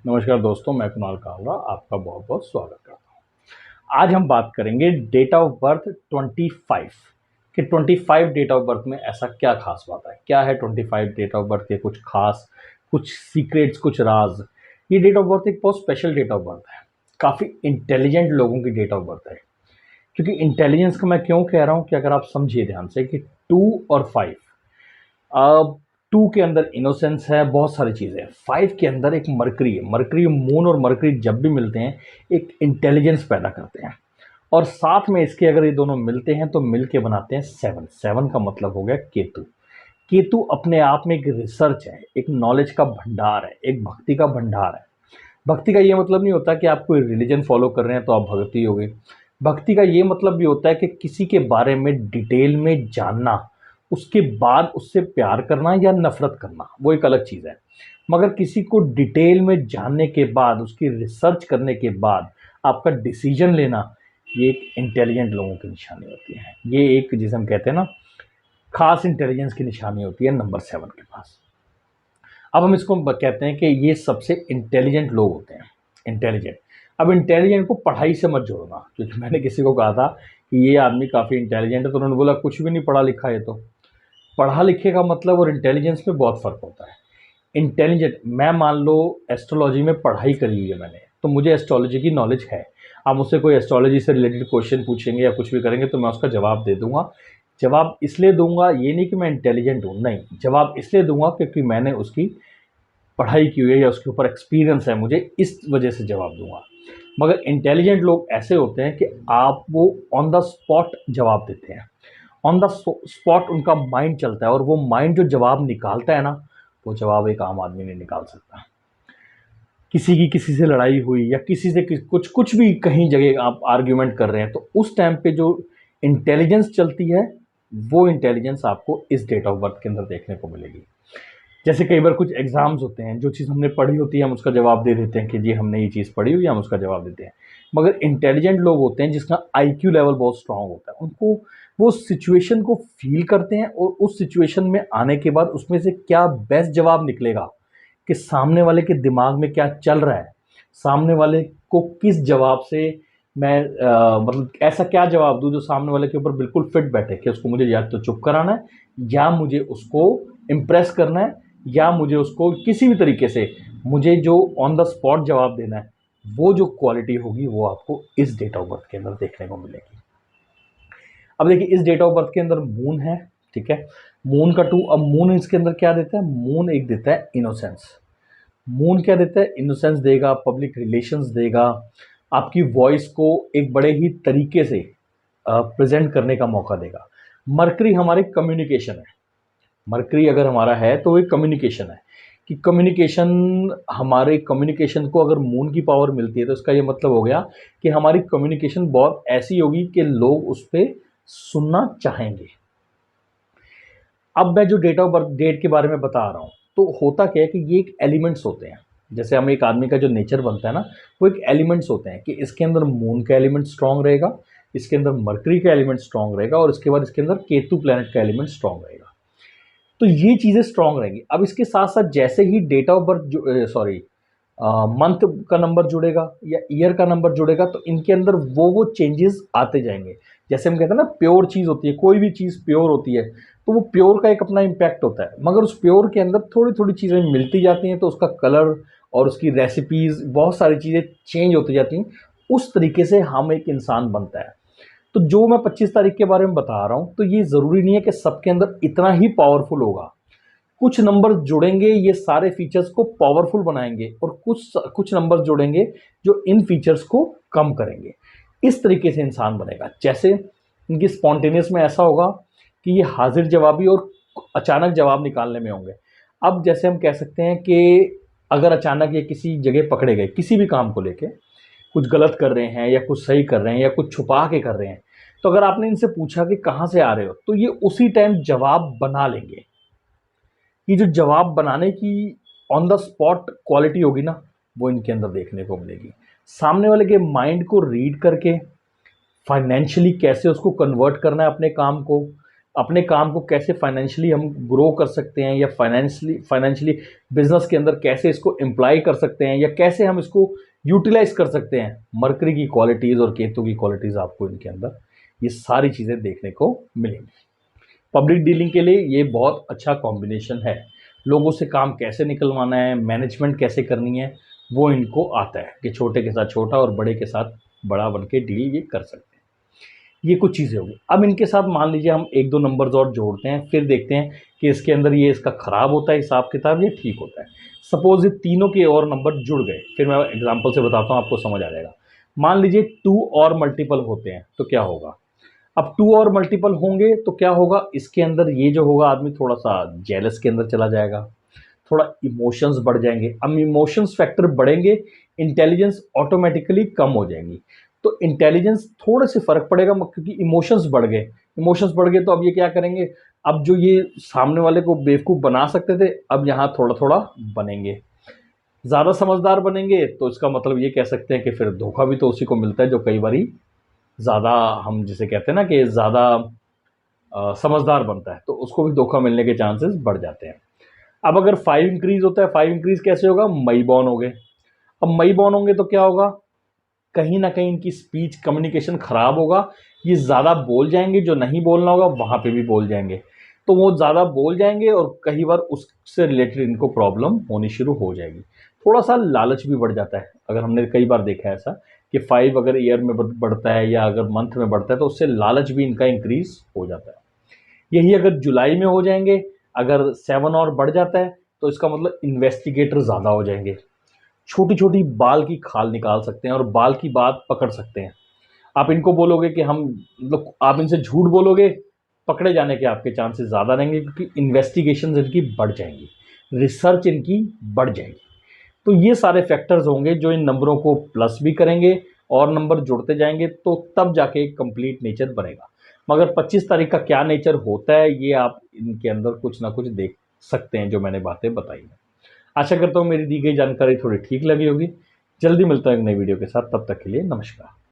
नमस्कार दोस्तों, मैं कुणाल कावरा आपका बहुत बहुत स्वागत करता हूँ। आज हम बात करेंगे डेट ऑफ बर्थ 25 कि 25 डेट ऑफ बर्थ में ऐसा क्या खास बात है। क्या है 25 डेट ऑफ बर्थ के कुछ खास, कुछ सीक्रेट्स, कुछ राज। ये डेट ऑफ बर्थ एक बहुत स्पेशल डेट ऑफ बर्थ है। काफ़ी इंटेलिजेंट लोगों की डेट ऑफ बर्थ है। क्योंकि इंटेलिजेंस का मैं क्यों कह रहा हूँ कि अगर आप समझिए ध्यान से कि 2 और 5, अब 2 के अंदर इनोसेंस है, बहुत सारी चीज़ें हैं। 5 के अंदर एक मरकरी है। मरकरी, मून और मरकरी जब भी मिलते हैं एक इंटेलिजेंस पैदा करते हैं। और साथ में इसके अगर ये दोनों मिलते हैं तो मिल के बनाते हैं 7। 7 का मतलब हो गया केतु। केतु अपने आप में एक रिसर्च है, एक नॉलेज का भंडार है, एक भक्ति का भंडार है। भक्ति का ये मतलब नहीं होता कि आप कोई रिलीजन फॉलो कर रहे हैं तो आप भक्ति हो गई। भक्ति का ये मतलब भी होता है कि किसी के बारे में डिटेल में जानना, उसके बाद उससे प्यार करना या नफरत करना, वो एक अलग चीज़ है। मगर किसी को डिटेल में जानने के बाद, उसकी रिसर्च करने के बाद आपका डिसीजन लेना, ये एक इंटेलिजेंट लोगों की निशानी होती है। ये एक, जिसे हम कहते हैं ना, खास इंटेलिजेंस की निशानी होती है नंबर 7 के पास। अब हम इसको कहते हैं कि ये सबसे इंटेलिजेंट लोग होते हैं। इंटेलिजेंट, अब इंटेलिजेंट को पढ़ाई से मत जोड़ना, क्योंकि मैंने किसी को कहा था कि ये आदमी काफ़ी इंटेलिजेंट है तो उन्होंने बोला कुछ भी नहीं पढ़ा लिखा है। तो पढ़ा लिखे का मतलब और इंटेलिजेंस में बहुत फ़र्क होता है। इंटेलिजेंट, मैं मान लो एस्ट्रोलॉजी में पढ़ाई करी हुई है मैंने, तो मुझे एस्ट्रोलॉजी की नॉलेज है। आप मुझसे कोई एस्ट्रोलॉजी से रिलेटेड क्वेश्चन पूछेंगे या कुछ भी करेंगे तो मैं उसका जवाब दे दूंगा। जवाब इसलिए दूंगा, ये नहीं कि मैं इंटेलिजेंट हूँ, नहीं, जवाब इसलिए दूंगा क्योंकि मैंने उसकी पढ़ाई की हुई है या उसके ऊपर एक्सपीरियंस है, मुझे इस वजह से जवाब दूंगा। मगर इंटेलिजेंट लोग ऐसे होते हैं कि आप वो ऑन द स्पॉट जवाब देते हैं। ऑन द स्पॉट उनका माइंड चलता है और वो माइंड जो जवाब निकालता है ना, वो जवाब एक आम आदमी नहीं निकाल सकता। किसी की किसी से लड़ाई हुई या किसी से कुछ कुछ भी कहीं जगह आप आर्ग्यूमेंट कर रहे हैं तो उस टाइम पे जो इंटेलिजेंस चलती है, वो इंटेलिजेंस आपको इस डेट ऑफ बर्थ के अंदर देखने को मिलेगी। जैसे कई बार कुछ एग्जाम्स होते हैं, जो चीज़ हमने पढ़ी होती है हम उसका जवाब दे देते हैं कि जी हमने ये चीज़ पढ़ी हुई है, हम उसका जवाब देते हैं। मगर इंटेलिजेंट लोग होते हैं जिसका आईक्यू लेवल बहुत स्ट्रांग होता है, उनको वो सिचुएशन को फील करते हैं और उस सिचुएशन में आने के बाद उसमें से क्या बेस्ट जवाब निकलेगा, कि सामने वाले के दिमाग में क्या चल रहा है, सामने वाले को किस जवाब से मैं मतलब ऐसा क्या जवाब दूं जो सामने वाले के ऊपर बिल्कुल फिट बैठे, कि उसको मुझे या तो चुप कराना है, या मुझे उसको इम्प्रेस करना है, या मुझे उसको किसी भी तरीके से मुझे जो ऑन द स्पॉट जवाब देना है। वो जो क्वालिटी होगी वो आपको इस डेट ऑफ बर्थ के अंदर देखने को मिलेगी। अब देखिए, इस डेट ऑफ बर्थ के अंदर मून है, ठीक है, मून का 2। अब मून इसके अंदर क्या देता है, मून एक देता है इनोसेंस। मून क्या देता है, इनोसेंस देगा, पब्लिक रिलेशंस देगा, आपकी वॉइस को एक बड़े ही तरीके से प्रेजेंट करने का मौका देगा। मरकरी हमारे कम्युनिकेशन है। मरकरी अगर हमारा है तो वो एक कम्युनिकेशन है, कि कम्युनिकेशन, हमारे कम्युनिकेशन को अगर मून की पावर मिलती है तो इसका ये मतलब हो गया कि हमारी कम्युनिकेशन बहुत ऐसी होगी कि लोग उस पर सुनना चाहेंगे। अब मैं जो डेट ऑफ बर्थ डेट के बारे में बता रहा हूँ, तो होता क्या है कि ये एक एलिमेंट्स होते हैं। जैसे हम एक आदमी का जो नेचर बनता है ना, वो एक एलिमेंट्स होते हैं, कि इसके अंदर मून का एलिमेंट स्ट्रांग रहेगा, इसके अंदर मरकरी का एलिमेंट स्ट्रांग रहेगा और इसके बाद इसके अंदर केतु प्लैनेट का एलिमेंट स्ट्रांग रहेगा। तो ये चीज़ें स्ट्रांग रहेंगी। अब इसके साथ साथ जैसे ही date of birth, sorry, month का नंबर जुड़ेगा या ईयर का नंबर जुड़ेगा, तो इनके अंदर वो चेंजेस आते जाएंगे। जैसे हम कहते हैं ना, प्योर चीज़ होती है, कोई भी चीज़ प्योर होती है तो वो प्योर का एक अपना इम्पैक्ट होता है, मगर उस प्योर के अंदर थोड़ी थोड़ी चीज़ें मिलती जाती हैं तो उसका कलर और उसकी रेसिपीज़, बहुत सारी चीज़ें चेंज होती जाती हैं। उस तरीके से हम एक इंसान बनता है। तो जो मैं 25 तारीख के बारे में बता रहा हूँ, तो ये ज़रूरी नहीं है कि सबके अंदर इतना ही पावरफुल होगा। कुछ नंबर जुड़ेंगे, ये सारे फीचर्स को पावरफुल बनाएंगे, और कुछ कुछ नंबर जुड़ेंगे जो इन फीचर्स को कम करेंगे। इस तरीके से इंसान बनेगा। जैसे इनकी स्पॉन्टेनियस में ऐसा होगा कि ये हाजिर जवाबी और अचानक जवाब निकालने में होंगे। अब जैसे हम कह सकते हैं कि अगर अचानक ये किसी जगह पकड़े गए, किसी भी काम को लेके कुछ गलत कर रहे हैं या कुछ सही कर रहे हैं या कुछ छुपा के कर रहे हैं, तो अगर आपने इनसे पूछा कि कहाँ से आ रहे हो, तो ये उसी टाइम जवाब बना लेंगे। ये जो जवाब बनाने की ऑन द स्पॉट क्वालिटी होगी ना, वो इनके अंदर देखने को मिलेगी। सामने वाले के माइंड को रीड करके फाइनेंशियली कैसे उसको कन्वर्ट करना है अपने काम को, अपने काम को कैसे फाइनेंशियली हम ग्रो कर सकते हैं, या फाइनेंशियली बिजनेस के अंदर कैसे इसको एम्प्लॉय कर सकते हैं, या कैसे हम इसको यूटिलाइज कर सकते हैं। मरकरी की क्वालिटीज़ और केतु की क्वालिटीज़ आपको इनके अंदर ये सारी चीज़ें देखने को मिलेंगी। पब्लिक डीलिंग के लिए ये बहुत अच्छा कॉम्बिनेशन है। लोगों से काम कैसे निकलवाना है, मैनेजमेंट कैसे करनी है, वो इनको आता है कि छोटे के साथ छोटा और बड़े के साथ बड़ा बन के डील ये कर सकते हैं। ये कुछ चीज़ें होगी। अब इनके साथ मान लीजिए हम 1-2 नंबर्स और जोड़ते हैं, फिर देखते हैं कि इसके अंदर ये इसका खराब होता है हिसाब किताब, ये ठीक होता है। सपोज़ ये तीनों के और नंबर जुड़ गए, फिर मैं एग्ज़ाम्पल से बताता हूँ, आपको समझ आ जाएगा। मान लीजिए 2 और मल्टीपल होते हैं, तो क्या होगा? अब 2 और मल्टीपल होंगे तो क्या होगा? इसके अंदर ये जो होगा, आदमी थोड़ा-सा जेलस के अंदर चला जाएगा, थोड़ा इमोशंस बढ़ जाएँगे। अब इमोशंस फैक्टर बढ़ेंगे, इंटेलिजेंस ऑटोमैटिकली कम हो जाएगी। तो इंटेलिजेंस थोड़े से फ़र्क पड़ेगा क्योंकि इमोशंस बढ़ गए। इमोशंस बढ़ गए तो अब ये क्या करेंगे? अब जो ये सामने वाले को बेवकूफ़ बना सकते थे, अब यहाँ थोड़ा-थोड़ा बनेंगे। ज़्यादा समझदार बनेंगे तो इसका मतलब ये कह सकते हैं कि फिर धोखा भी तो उसी को मिलता है जो कई बारी ज़्यादा, हम जिसे कहते हैं ना कि ज़्यादा समझदार बनता है, तो उसको भी धोखा मिलने के चांसेस बढ़ जाते हैं। अब अगर 5 इंक्रीज़ होता है, 5 इंक्रीज़ कैसे होगा? मई बॉर्न हो गए। अब मई बॉर्न होंगे तो क्या होगा? कहीं न कहीं इनकी स्पीच कम्युनिकेशन ख़राब होगा, ये ज़्यादा बोल जाएँगे, जो नहीं बोलना होगा वहाँ पे भी बोल जाएँगे। तो वो ज़्यादा बोल जाएँगे और कई बार उससे रिलेटेड इनको प्रॉब्लम होनी शुरू हो जाएगी। थोड़ा-सा लालच भी बढ़ जाता है, अगर हमने कई बार देखा है ऐसा कि 5 अगर ईयर में बढ़ता है या अगर मंथ में बढ़ता है तो उससे लालच भी इनका इंक्रीज़ हो जाता है। यही अगर जुलाई में हो जाएँगे, अगर 7 और बढ़ जाता है, तो इसका मतलब इन्वेस्टिगेटर ज़्यादा हो जाएँगे। छोटी-छोटी बाल की खाल निकाल सकते हैं और बाल की बात पकड़ सकते हैं। आप इनको बोलोगे कि हम मतलब आप इनसे झूठ बोलोगे, पकड़े जाने के आपके चांसेस ज़्यादा रहेंगे क्योंकि इन्वेस्टिगेशंस इनकी बढ़ जाएँगी, रिसर्च इनकी बढ़ जाएगी। तो ये सारे फैक्टर्स होंगे जो इन नंबरों को प्लस भी करेंगे और नंबर जुड़ते जाएँगे तो तब जाके एक कंप्लीट नेचर बनेगा। मगर 25 तारीख का क्या नेचर होता है, ये आप इनके अंदर कुछ ना कुछ देख सकते हैं जो मैंने बातें बताई हैं। आशा करता हूँ मेरी दी गई जानकारी थोड़ी ठीक लगी होगी। जल्दी मिलता हूँ एक नई वीडियो के साथ, तब तक के लिए नमस्कार।